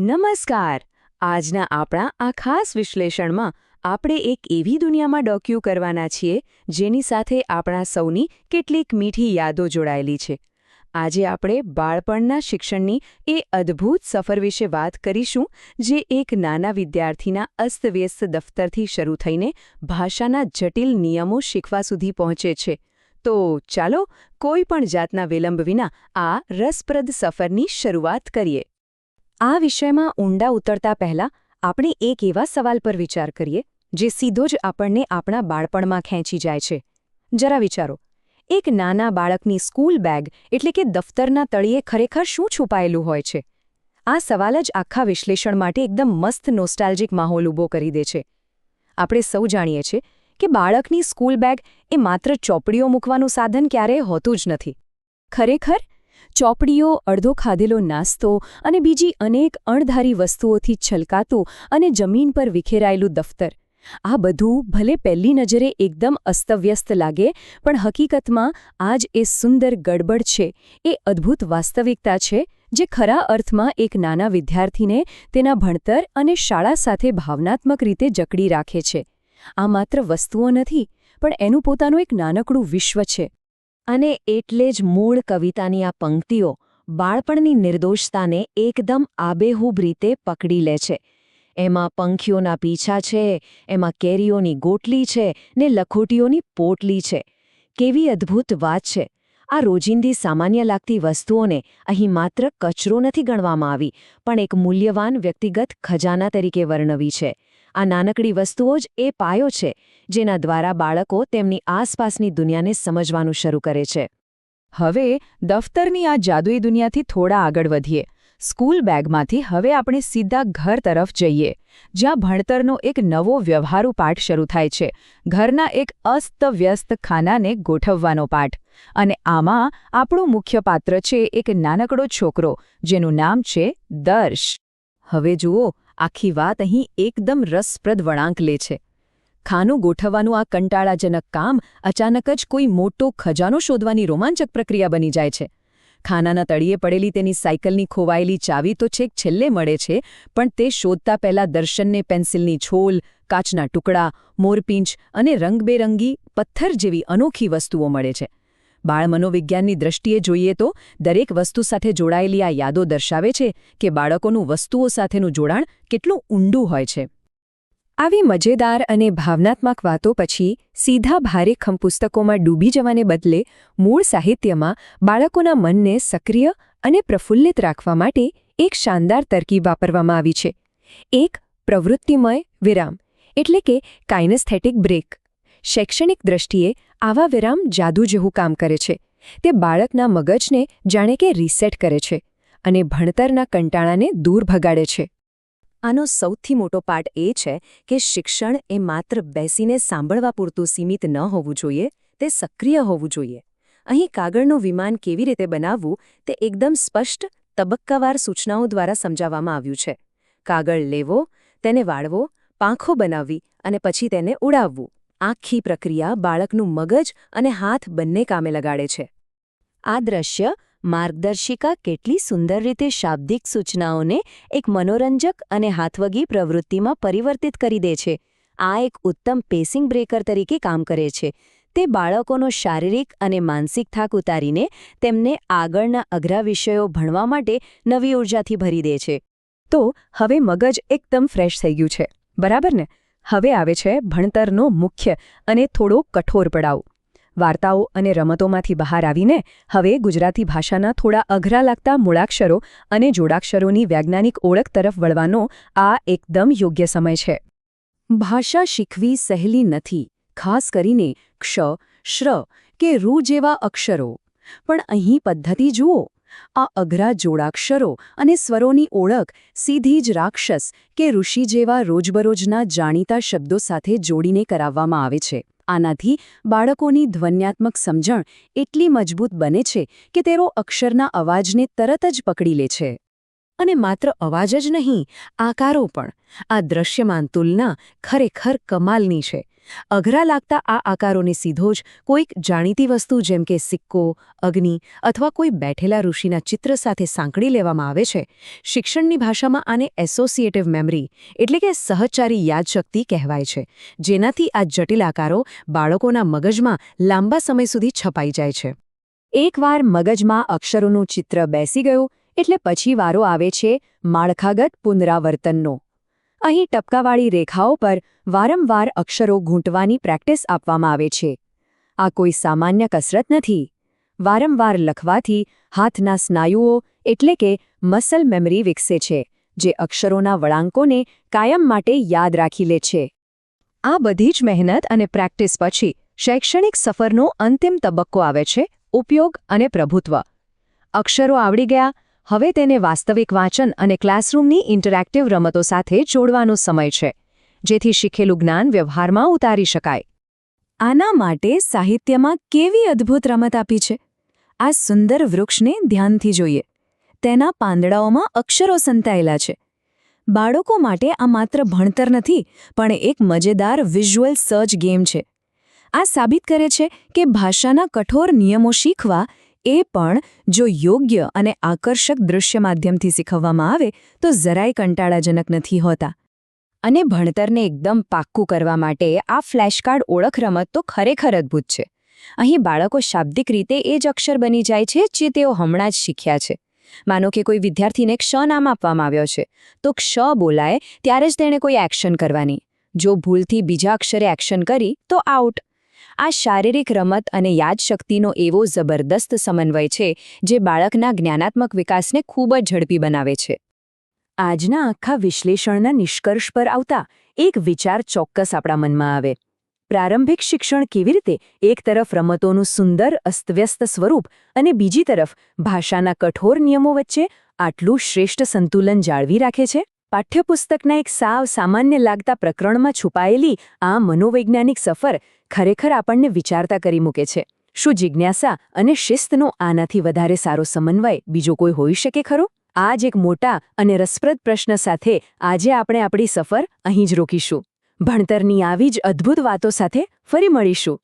નમસ્કાર. આજના આપણા આ ખાસ વિશ્લેષણમાં આપણે એક એવી દુનિયામાં ડોક્યુ કરવાના છીએ જેની સાથે આપણા સૌની કેટલીક મીઠી યાદો જોડાયેલી છે. આજે આપણે બાળપણના શિક્ષણની એ અદ્ભુત સફર વિશે વાત કરીશું જે એક નાના વિદ્યાર્થીના અસ્તવ્યસ્ત દફતરથી શરૂ થઈને ભાષાના જટિલ નિયમો શીખવા સુધી પહોંચે છે. તો ચાલો કોઈ પણ જાતના વિલંબ વિના આ રસપ્રદ સફરની શરૂઆત કરીએ. આ વિષયમાં ઊંડા ઉતરતા પહેલા આપણે એક એવા સવાલ પર વિચાર કરીએ જે સીધો જ આપણને આપણા બાળપણમાં ખેંચી જાય છે. જરા વિચારો, એક નાના બાળકની સ્કૂલ બેગ એટલે કે દફતરના તળિયે ખરેખર શું છુપાયેલું હોય છે? આ સવાલ જ આખા વિશ્લેષણ માટે એકદમ મસ્ત નોસ્ટાલ્જિક માહોલ ઊભો કરી દે છે. આપણે સૌ જાણીએ છીએ કે બાળકની સ્કૂલ બેગ એ માત્ર ચોપડીઓ મૂકવાનું સાધન ક્યારેય હોતું જ નથી. ખરેખર ચોપડીઓ, અડધો ખાધેલો નાસ્તો અને બીજી અનેક અણધારી વસ્તુઓથી છલકાતું અને જમીન પર વિખેરાયેલું દફતર, આ બધું ભલે પહેલી નજરે એકદમ અસ્તવ્યસ્ત લાગે, પણ હકીકતમાં આ જ એ સુંદર ગડબડ છે, એ અદ્ભુત વાસ્તવિકતા છે જે ખરા અર્થમાં એક નાના વિદ્યાર્થીને તેના ભણતર અને શાળા સાથે ભાવનાત્મક રીતે જકડી રાખે છે. આ માત્ર વસ્તુઓ નથી, પણ એનું પોતાનું એક નાનકડું વિશ્વ છે. અને એટલે જ મૂળ કવિતાની આ પંક્તિઓ બાળપણની નિર્દોષતાને એકદમ આબેહૂબ રીતે પકડી લે છે. એમાં પંખીઓના પીછા છે, એમાં કેરીઓની ગોટલી છે ને લખોટીઓની પોટલી છે. કેવી અદ્ભુત વાત છે! આ રોજિંદી સામાન્ય લાગતી વસ્તુઓને અહીં માત્ર કચરો નથી ગણવામાં આવી, પણ એક મૂલ્યવાન વ્યક્તિગત ખજાના તરીકે વર્ણવી છે. આ નાનકડી વસ્તુઓ જ એ પાયો છે જેના દ્વારા બાળકો તેમની આસપાસની દુનિયાને સમજવાનું શરૂ કરે છે. હવે દફતરની આ જાદુઈ દુનિયાથી થોડા આગળ વધીએ. સ્કૂલ બેગમાંથી હવે આપણે સીધા ઘર તરફ જઈએ, જ્યાં ભણતરનો એક નવો વ્યવહારુ પાઠ શરૂ થાય છે. ઘરના એક અસ્તવ્યસ્ત ખાનાને ગોઠવવાનો પાઠ. અને આમાં આપણું મુખ્ય પાત્ર છે એક નાનકડો છોકરો જેનું નામ છે દર્શ. હવે જુઓ, આખી વાત અહીં એકદમ રસપ્રદ વળાંક લે છે. ખાનું ગોઠવવાનું આ કંટાળાજનક કામ અચાનક જ કોઈ મોટો ખજાનો શોધવાની રોમાંચક પ્રક્રિયા બની જાય છે. ખાનાના તળિયે પડેલી તેની સાયકલની ખોવાયેલી ચાવી તો છેક છેલ્લે મળે છે, પણ તે શોધતા પહેલા દર્શનને પેન્સિલની છોલ, કાચના ટુકડા, મોરપીંછ અને રંગબેરંગી પથ્થર જેવી અનોખી વસ્તુઓ મળે છે. બાળ મનોવિજ્ઞાનની દ્રષ્ટિએ જોઈએ તો દરેક વસ્તુ સાથે જોડાયેલી આ યાદો દર્શાવે છે કે બાળકોનું વસ્તુઓ સાથેનું જોડાણ કેટલું ઊંડું હોય છે. આવી મજેદાર અને ભાવનાત્મક વાતો પછી સીધા ભારેખમ પુસ્તકોમાં ડૂબી જવાને બદલે મૂળ સાહિત્યમાં બાળકોના મનને સક્રિય અને પ્રફુલ્લિત રાખવા માટે એક શાનદાર તરકીબ વાપરવામાં આવી છે. એક પ્રવૃત્તિમય વિરામ એટલે કે કાઇનેસ્થેટિક બ્રેક. શૈક્ષણિક દ્રષ્ટિએ આવા વિરામ જાદુ જેવું કામ કરે છે. તે બાળકના મગજને જાણે કે રીસેટ કરે છે અને ભણતરના કંટાળાને દૂર ભગાડે છે. આનો સૌથી મોટો પાર્ટ એ છે કે શિક્ષણ એ માત્ર બેસીને સાંભળવા પૂરતું સીમિત ન હોવું જોઈએ, તે સક્રિય હોવું જોઈએ. અહીં કાગળનું વિમાન કેવી રીતે બનાવવું તે એકદમ સ્પષ્ટ, તબક્કાવાર સૂચનાઓ દ્વારા સમજાવવામાં આવ્યું છે. કાગળ લેવો, તેને વાળવો, પાંખો બનાવવી અને પછી તેને ઉડાવવું. આખી પ્રક્રિયા બાળકનું મગજ અને હાથ બંને કામે લગાડે છે. આ દ્રશ્ય માર્ગદર્શિકા કેટલી સુંદર રીતે શાબ્દિક સૂચનાઓને એક મનોરંજક અને હાથવગી પ્રવૃત્તિમાં પરિવર્તિત કરી દે છે. આ એક ઉત્તમ પેસિંગ બ્રેકર તરીકે કામ કરે છે. તે બાળકોનો શારીરિક અને માનસિક થાક ઉતારીને તેમને આગળના અઘરા વિષયો ભણવા માટે નવી ઊર્જાથી ભરી દે છે. તો હવે મગજ એકદમ ફ્રેશ થઈ ગયું છે, બરાબર ને? હવે આવે છે ભણતરનો મુખ્ય અને થોડો કઠોર પડાવ. વાર્તાઓ અને રમતોમાંથી બહાર આવીને હવે ગુજરાતી ભાષાના થોડા અઘરા લાગતા મૂળાક્ષરો અને જોડાક્ષરોની વૈજ્ઞાનિક ઓળખ તરફ વળવાનો આ એકદમ યોગ્ય સમય છે. ભાષા શીખવી સહેલી નથી, ખાસ કરીને ક્ષ, શ્ર કે રૂ જેવા અક્ષરો. પણ અહીં પદ્ધતિ જુઓ. આ અઘરા જોડાક્ષરો અને સ્વરોની ઓળખ સીધી જ રાક્ષસ કે ઋષિ જેવા રોજબરોજના જાણીતા શબ્દો સાથે જોડીને કરાવવામાં આવે છે. આનાથી બાળકોની ધ્વન્યાત્મક સમજણ એટલી મજબૂત બને છે કે તેઓ અક્ષરના અવાજને તરત જ પકડી લે છે. અને માત્ર અવાજ જ નહીં, આકારો પણ. આ દ્રશ્યમાન તુલના ખરેખર કમાલની છે. અઘરા લાગતા આ આકારોને સીધો જ કોઈક જાણીતી વસ્તુ જેમ કે સિક્કો, અગ્નિ અથવા કોઈ બેઠેલા ઋષિના ચિત્ર સાથે સાંકળી લેવામાં આવે છે. શિક્ષણની ભાષામાં આને એસોસિએટિવ મેમરી એટલે કે સહચારી યાદશક્તિ કહેવાય છે, જેનાથી આ જટિલ આકારો બાળકોના મગજમાં લાંબા સમય સુધી છપાઈ જાય છે. એકવાર મગજમાં અક્ષરોનું ચિત્ર બેસી ગયું એટલે પછી વારો આવે છે માળખાગત પુનરાવર્તનનો. અહીં ટપકાવાળી રેખાઓ પર વારંવાર અક્ષરો ગૂંટવાની પ્રેક્ટિસ આપવામાં આવે છે. આ કોઈ સામાન્ય કસરત નથી. વારંવાર લખવાથી હાથના સ્નાયુઓ એટલે કે મસલ મેમરી વિકસે છે, જે અક્ષરોના વળાંકોને કાયમ માટે યાદ રાખી લે છે. આ બધી જ મહેનત અને પ્રેક્ટિસ પછી શૈક્ષણિક સફરનો અંતિમ તબક્કો આવે છે, ઉપયોગ અને પ્રભુત્વ. અક્ષરો આવડી ગયા, હવે તેને વાસ્તવિક વાંચન અને ક્લાસરૂમની ઇન્ટરેક્ટિવ રમતો સાથે જોડવાનો સમય છે, જેથી શીખેલું જ્ઞાન વ્યવહારમાં ઉતારી શકાય. આના માટે સાહિત્યમાં કેવી અદ્ભુત રમત આપી છે. આ સુંદર વૃક્ષને ધ્યાનથી જોઈએ. તેના પાંદડાઓમાં અક્ષરો સંતાયેલા છે. બાળકો માટે આ માત્ર ભણતર નથી, પણ એક મજેદાર વિઝ્યુઅલ સર્ચ ગેમ છે. આ સાબિત કરે છે કે ભાષાના કઠોર નિયમો શીખવા એ પણ જો યોગ્ય અને આકર્ષક દૃશ્ય માધ્યમથી શીખવવામાં આવે તો જરાય કંટાળાજનક નથી હોતા. અને ભણતરને એકદમ પાક્કું કરવા માટે આ ફ્લેશકાર્ડ ઓળખ રમત તો ખરેખર અદ્ભુત છે. અહીં બાળકો શાબ્દિક રીતે એ જ અક્ષર બની જાય છે જે તેઓ હમણાં જ શીખ્યા છે. માનો કે કોઈ વિદ્યાર્થીને ક્ષ નામ આપવામાં આવ્યો છે, તો ક્ષ બોલાય ત્યારે જ તેણે કોઈ એક્શન કરવાની. જો ભૂલથી બીજા અક્ષરે એક્શન કરી તો આઉટ. આ શારીરિક રમત અને યાદશક્તિનો એવો જબરદસ્ત સમન્વય છે જે બાળકના જ્ઞાનાત્મક વિકાસને ખૂબ જ ઝડપી બનાવે છે. આજના આખા વિશ્લેષણના નિષ્કર્ષ પર આવતા એક વિચાર ચોક્કસ આપણા મનમાં આવે. પ્રારંભિક શિક્ષણ કેવી રીતે એક તરફ રમતોનું સુંદર અસ્તવ્યસ્ત સ્વરૂપ અને બીજી તરફ ભાષાના કઠોર નિયમો વચ્ચે આટલું શ્રેષ્ઠ સંતુલન જાળવી રાખે છે. પાઠ્યપુસ્તકના એક સાવ સામાન્ય લાગતા પ્રકરણમાં છુપાયેલી આ મનોવૈજ્ઞાનિક સફર ખરેખર આપણને વિચારતા કરી મૂકે છે. શું જિજ્ઞાસા અને શિસ્તનો આનાથી વધારે સારો સમન્વય બીજો કોઈ હોઈ શકે ખરો? આ જ એક મોટા અને રસપ્રદ પ્રશ્ન સાથે આજે આપણે આપણી સફર અહીં જ રોકીશું. ભણતરની આવી જ અદ્ભુત વાતો સાથે ફરી મળીશું.